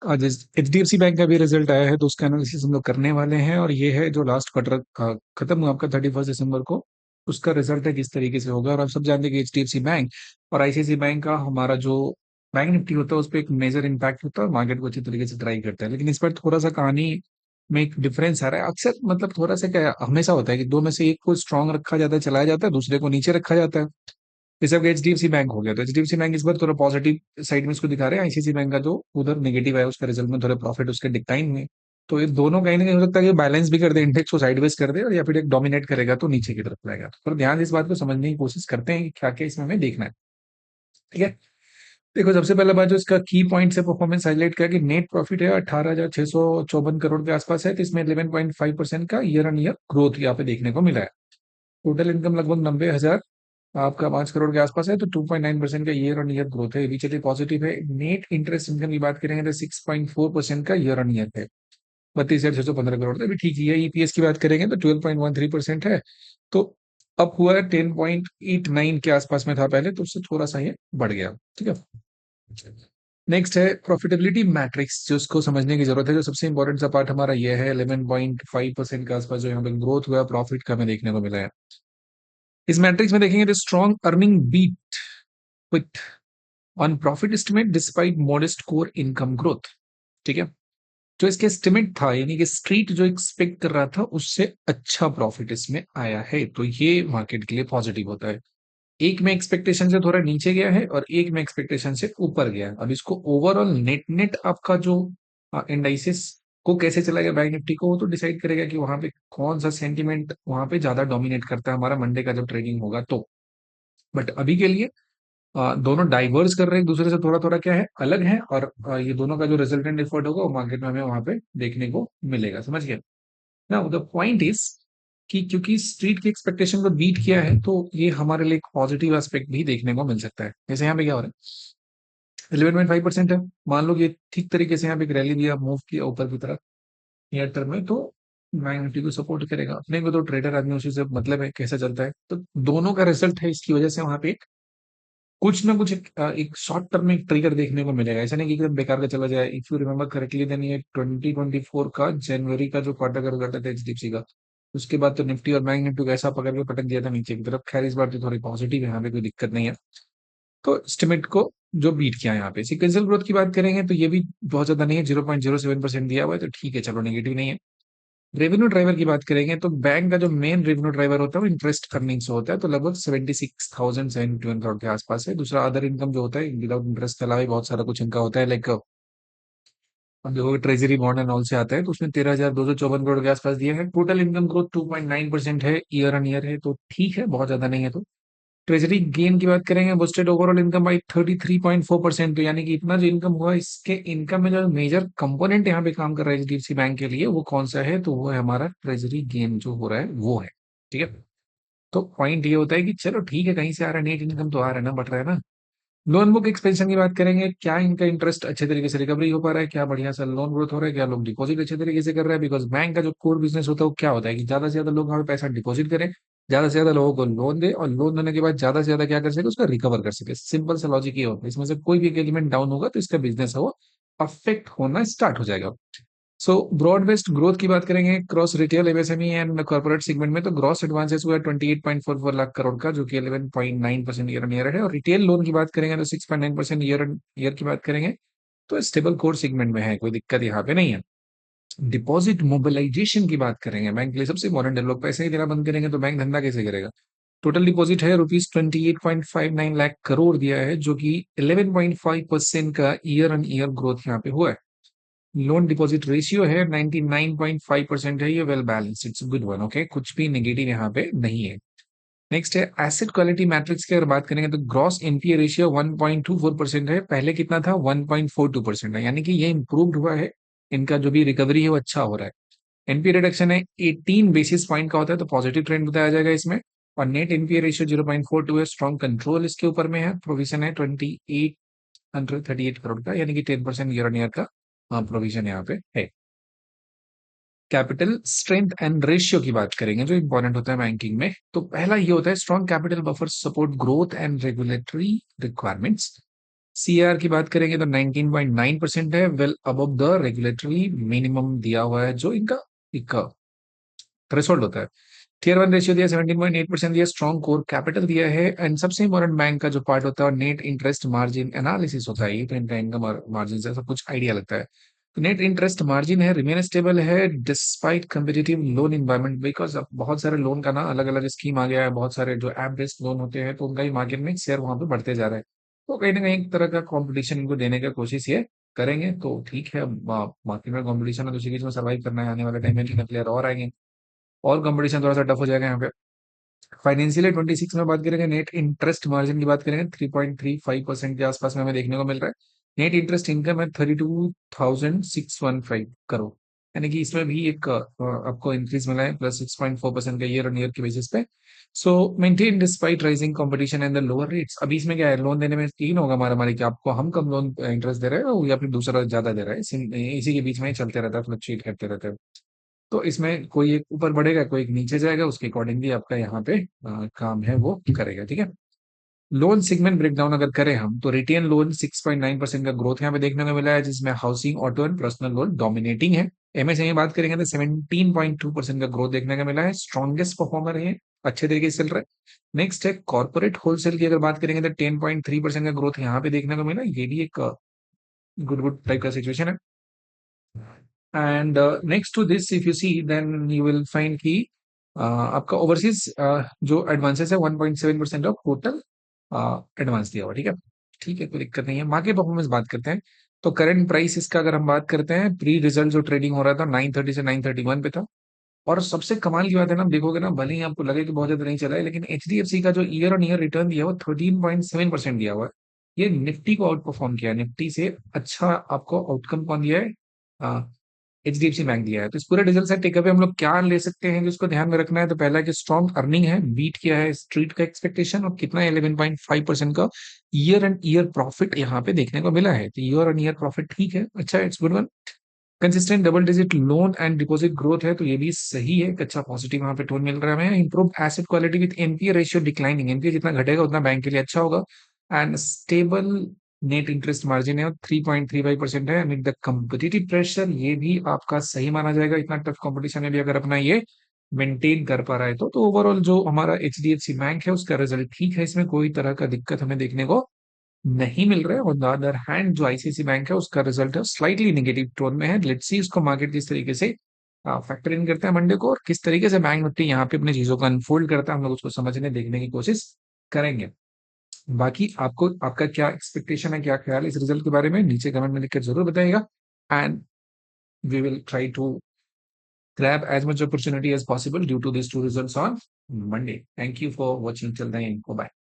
आज HDFC bank का भी रिजल्ट आया है, तो उसका एनालिसिस हम लोग करने वाले हैं। और ये है जो लास्ट क्वार्टर खत्म हुआ आपका 31 दिसंबर को, उसका रिजल्ट है किस तरीके से होगा। और आप सब जानते हैं कि HDFC बैंक और ICICI बैंक का हमारा जो बैंक निफ्टी होता है उस पर एक मेजर इम्पैक्ट होता है और मार्केट को अच्छी तरीके से ड्राइव करता है। लेकिन इस पर थोड़ा सा कहानी में एक डिफरेंस आ रहा है। अक्सर मतलब थोड़ा सा क्या हमेशा होता है कि दो में से एक को स्ट्रांग रखा जाता है, चलाया जाता है, दूसरे को नीचे रखा जाता है। जैसे आपका HDFC बैंक हो गया, तो HDFC बैंक इस बार थोड़ा पॉजिटिव साइड में इसको दिखा रहे हैं। ICICI बैंक का जो उधर नेगेटिव है, उसका रिजल्ट में थोड़े प्रॉफिट उसके डिक्लाइन में। तो ये दोनों कहीं ना कहीं हो सकता है कि बैलेंस भी कर दे, इंडेक्स को साइडवेज कर दे, और या फिर एक डोमिनेट करेगा तो नीचे की तरफ जाएगा। तो ध्यान से इस बात को समझने की कोशिश करते हैं कि क्या क्या इसमें हमें देखना है। ठीक है, देखो सबसे पहला बात जो इसका की पॉइंट से परफॉर्मेंस हाईलाइट किया कि नेट प्रॉफिट है 18,654 के आसपास है, तो इसमें 11.5% का ईयर ऑन ईयर ग्रोथ यहाँ पे देखने को मिला है। टोटल इनकम लगभग 90,000 आपका 5 करोड़ के आसपास है, तो 2.9% का ईयर ऑन ईयर ग्रोथ है, ये भी चलिए पॉजिटिव है। नेट इंटरेस्ट इनकम की बात करेंगे तो 6.4% का ईयर ऑन ईयर है, 32,615 करोड़, तो अभी ठीक ही है। EPS की बात करेंगे तो 12.13% है, तो अब हुआ है 10.89 के आसपास में था पहले, तो उससे थोड़ा सा ये बढ़ गया। ठीक है, नेक्स्ट है प्रॉफिटेबिलिटी मैट्रिक्स, जो उसको समझने की जरूरत है। जो सबसे इंपॉर्टेंट सा पार्ट हमारा ये है, 11.5% के आसपास जो यहाँ पे ग्रोथ हुआ प्रॉफिट का हमें देखने को मिला है। इस मैट्रिक्स में देखेंगे तो strong earning beat with on profit estimate despite modest core income growth. ठीक है, जो इसके एस्टिमेट था, यानी कि स्ट्रीट जो एक्सपेक्ट कर रहा था उससे अच्छा प्रॉफिट इसमें आया है, तो ये मार्केट के लिए पॉजिटिव होता है। एक में एक्सपेक्टेशन से थोड़ा नीचे गया है और एक में एक्सपेक्टेशन से ऊपर गया है। अब इसको ओवरऑल नेट नेट आपका जो इंडाइसिस को कैसे चलाएगा बैंक निफ्टी को, वो तो डिसाइड करेगा कि वहां पे कौन सा सेंटीमेंट वहां पे ज्यादा डोमिनेट करता है हमारा मंडे का जब ट्रेडिंग होगा तो। बट अभी के लिए दोनों डाइवर्स कर रहे हैं एक दूसरे से, थोड़ा थोड़ा क्या है अलग है, और ये दोनों का जो रिजल्टेंट एफर्ट होगा वो मार्केट में हमें वहां पे देखने को मिलेगा। समझ गए ना? द पॉइंट इज कि क्योंकि स्ट्रीट की एक्सपेक्टेशन को बीट किया है, तो ये हमारे लिए एक पॉजिटिव एस्पेक्ट भी देखने को मिल सकता है। जैसे यहाँ पे क्या हो रहा है, 11.5% है, मान लो ये ठीक तरीके से यहाँ पे एक रैली दिया, मूव किया ऊपर की तरफ नियर टर्म में, तो बैंक निफ्टी को सपोर्ट करेगा। अपने को तो ट्रेडर आदमी उसी से मतलब है कैसा चलता है, तो दोनों का रिजल्ट है, इसकी वजह से वहां पे कुछ ना कुछ एक शॉर्ट टर्म में एक ट्रिगर देखने को मिलेगा। ऐसा नहीं कि एकदम बेकार का चला जाए। If you remember correctly, then ये 2024 का जनवरी का जो क्वार्टर का रिजल्ट था HDFC का, उसके बाद तो निफ्टी और बैंक निफ्टी को ऐसा पकड़ के पटक दिया था नीचे की तरफ। खैर इस बार तो थोड़ी पॉजिटिव है, यहाँ पे कोई दिक्कत नहीं है। तो एस्टिमेट को जो बीट किया है यहाँ पे। सिक्वेंशियल ग्रोथ की बात करेंगे तो ये भी बहुत ज्यादा नहीं है, 0.07% दिया हुआ है, तो ठीक है, चलो नेगेटिव नहीं है। रेवेन्यू ड्राइवर की बात करेंगे तो बैंक का जो मेन रेवेन्यू ड्राइवर होता है वो इंटरेस्ट अर्निंग से होता है, तो लगभग 76,721 करोड़ के आसपास है। दूसरा अदर इनकम जो होता है विदाउट इंटरेस्ट के अलावा भी बहुत सारा कुछ इनका होता है, लाइक अब देखो ट्रेजरी बॉन्ड एंड ऑल से आता है, तो उसमें 13,254 करोड़ के आसपास दिया है। टोटल इनकम ग्रोथ 2.9% है, ईयर ऑन ईयर है, तो ठीक है, बहुत ज्यादा नहीं है। तो ट्रेजरी गेन की बात करेंगे, बुस्टेड ओवरऑल इनकम बाई 33.4%, तो यानी कि इतना जो इनकम हुआ, इसके इनकम में जो मेजर कंपोनेंट यहाँ पे काम कर रहा है HDFC बैंक के लिए, वो कौन सा है, तो वो है हमारा ट्रेजरी गेन जो हो रहा है वो है। ठीक है, तो पॉइंट ये होता है कि चलो ठीक है, कहीं से आ रहा है, नेट इनकम तो आ रहा है ना, बढ़ रहा है ना। लोन बुक एक्सपेंशन की बात करेंगे, क्या इनका इंटरेस्ट अच्छे तरीके से रिकवरी हो पा रहा है, क्या बढ़िया सा लोन ग्रोथ हो रहा है, क्या लोग डिपॉजिट अच्छे तरीके से कर रहे हैं। बिकॉज बैंक का जो कोर बिजनेस होता है वो क्या होता है कि ज्यादा से ज्यादा लोग वहां पे पैसा डिपॉजिट करें, ज्यादा से ज्यादा लोगों को लोन दे, और लोन देने के बाद ज्यादा से ज्यादा क्या कर सके, उसका रिकवर कर सके। सिंपल सा लॉजिक ये होता है। इसमें से कोई भी एक एलिमेंट डाउन होगा तो इसका बिजनेस है वो अफेक्ट होना स्टार्ट हो जाएगा। सो ब्रॉड बेस्ड ग्रोथ की बात करेंगे cross retail, MSME and corporate segment में, तो ग्रॉस एडवांसेस हुआ 28.44 लाख करोड़ का, जो कि 11.9% ईयर ऑन ईयर है। और रिटेल लोन की बात करेंगे तो 6.9% ईयर ऑन ईयर की बात करेंगे, तो स्टेबल कोर सेगमेंट में है, कोई दिक्कत यहाँ पे नहीं है। डिपॉजिट मोबिलाइजेशन की बात करेंगे, बैंक के लिए सबसे इंपॉर्टेंट है। लोग पैसे ही देना बंद करेंगे तो बैंक धंधा कैसे करेगा। टोटल डिपॉजिट है ₹28.59 लाख करोड़ दिया है, जो कि 11.5% का ईयर ऑन ईयर ग्रोथ यहाँ पे हुआ है। लोन डिपॉजिट रेशियो है 99.5% है, ये well balanced, it's good one. Okay, कुछ भी नेगेटिव यहाँ पे नहीं है। नेक्स्ट है एसेट क्वालिटी मैट्रिक्स की अगर बात करेंगे तो ग्रॉस NPA रेशियो 1.24% है, पहले कितना था 1.42% है, यानी कि ये इंप्रूव्ड हुआ है। इनका जो भी रिकवरी है वो अच्छा हो रहा है। NPA रिडक्शन है 18 बेसिस पॉइंट का होता है, तो पॉजिटिव ट्रेंड बताया जाएगा इसमें। और नेट NPA रेशियो 0.42 है, स्ट्रॉन्ग कंट्रोल इसके ऊपर में है। प्रोविजन है 2838 करोड़ का, यानी कि 10% ईयर ऑन ईयर का प्रोविजन यहाँ पे है। कैपिटल स्ट्रेंथ एंड रेशियो की बात करेंगे जो इंपॉर्टेंट होता है बैंकिंग में, तो पहला ये होता है strong capital buffer support growth and regulatory requirements. CR की बात करेंगे तो 19.9% है, well above the regulatory minimum दिया हुआ है जो इनका एक थ्रेशोल्ड होता है। टियर वन रेशियो दिया 17.8% दिया, स्ट्रॉन्ग कोर कैपिटल दिया है, एंड सबसे इंपॉर्टेंट बैंक का जो पार्ट होता है नेट इंटरेस्ट मार्जिन एनालिसिस होता है, ये तो इनका इनकम मार्जिन से सब कुछ आइडिया लगता है। तो नेट इंटरेस्ट मार्जिन है, रिमेन स्टेबल है despite competitive loan environment, because अब बहुत सारे लोन का ना अलग अलग स्कीम आ गया है, बहुत सारे जो ऐप बेस्ड लोन होते हैं तो उनका ही मार्केट में शेयर वहां पे बढ़ते जा रहा है। तो कहीं ना कहीं एक तरह का कंपटीशन इनको देने का कोशिश ये करेंगे, तो ठीक है। मार्केट में कंपटीशन है तो उसी के में सर्वाइव करना है, आने वाले टाइम में प्लेयर और आएंगे और कंपटीशन थोड़ा सा टफ हो जाएगा यहाँ पे। फाइनेंशियल 26 में बात करेंगे, नेट इंटरेस्ट मार्जिन की बात करेंगे 3.35% के आसपास में हमें देखने को मिल रहा है। नेट इंटरेस्ट इनकम है 32,615 करोड़, यानी कि इसमें भी एक आपको इंक्रीज मिला है प्लस 6.4% का ईयर ऑन ईयर के बेसिस पे। सो maintain despite rising competition and the lower rates. अभी इसमें क्या है, लोन देने में तीन होगा हमारा हमारी कि आपको हम कम लोन इंटरेस्ट दे रहे हैं या फिर दूसरा ज्यादा दे रहा है, इसी के बीच में ही चलते रहता है, फ्लक्चुएट करते रहते हैं। तो इसमें कोई एक ऊपर बढ़ेगा कोई एक नीचे जाएगा, उसके अकॉर्डिंगली आपका यहाँ पे काम है वो करेगा, ठीक है। लोन सेगमेंट ब्रेकडाउन अगर करें हम तो रिटेन लोन 6.9% का ग्रोथ यहाँ पे देखने को मिला है, जिसमें housing, auto and personal loan dominating है। एमएसएमई बात करेंगे तो 17.2% का ग्रोथ देखने को मिला है, स्ट्रॉन्गेस्ट परफॉर्मर है, अच्छे तरीके से चल रहा है। नेक्स्ट है कॉर्पोरेट होलसेल की अगर बात करेंगे तो 10.3% का ग्रोथ यहाँ पे देखने को मिला, ये भी एक गुड गुड टाइप का सिचुएशन है। And next to this if you see then you will find कि आपका ओवरसीज जो एडवांसेस है 1.7% ऑफ टोटल एडवांस दिया हुआ, ठीक है। ठीक है, कोई दिक्कत नहीं है। मार्केट परफॉर्मेंस बात करते हैं तो करंट प्राइस इसका अगर हम बात करते हैं, प्री रिजल्ट जो ट्रेडिंग हो रहा था 930 से 931 पे था। और सबसे कमाल की बात है ना, देखोगे ना, भले ही आपको लगे कि बहुत ज्यादा नहीं चला है, लेकिन एचडीएफसी का जो ईयर ऑन ईयर रिटर्न दिया हुआ 13.7% दिया हुआ है। ये निफ्टी को आउट परफॉर्म किया है, निफ्टी से अच्छा आपको आउटकम कौन दिया है, एचडीएफसी बैंक दिया है। तो इस पूरे रिजल्ट से टेकअवे हम लोग क्या ले सकते हैं जिसको ध्यान में रखना है, तो पहला कि स्ट्रॉन्ग अर्निंग है, बीट किया है स्ट्रीट का एक्सपेक्टेशन, और कितना 11.5% का ईयर एंड ईयर प्रॉफिट यहाँ पे देखने को मिला है। तो ईयर एंड ईयर प्रॉफिट ठीक है, अच्छा, it's good one. Consistent double digit loan and deposit growth है, तो ये भी सही है, एक अच्छा पॉजिटिव यहाँ पे टोन मिल रहा है हमें। Improve asset quality with NPA ratio declining, NPA जितना घटेगा उतना बैंक के लिए अच्छा होगा। And stable net interest margin है 3.35% है, एंड द कम्पिटिटिव प्रेशर ये भी आपका सही माना जाएगा, इतना टफ कॉम्पिटिशन में भी अगर अपना ये मेंटेन कर पा रहा है तो ओवरऑल जो हमारा एचडीएफसी बैंक है उसका रिजल्ट ठीक है, इसमें कोई तरह का दिक्कत हमें देखने को नहीं मिल रहा है। ऑन द अदर हैंड जो आईसीआईसी बैंक है उसका रिजल्ट है स्लाइटली नेगेटिव टोन में है। लेट्स सी उसको मार्केट किस तरीके से फैक्टर इन करता है मंडे को, और किस तरीके से बैंक निफ्टी यहाँ पे अपनी चीजों को अनफोल्ड करता है, हम लोग उसको समझने देखने की कोशिश करेंगे। बाकी आपको आपका क्या एक्सपेक्टेशन है, क्या ख्याल है इस रिजल्ट के बारे में, नीचे कमेंट में लिख कर जरूर बताइएगा। And we will try to grab as much opportunity as possible due to these two results on Monday. Thank you for watching till the end. Bye bye.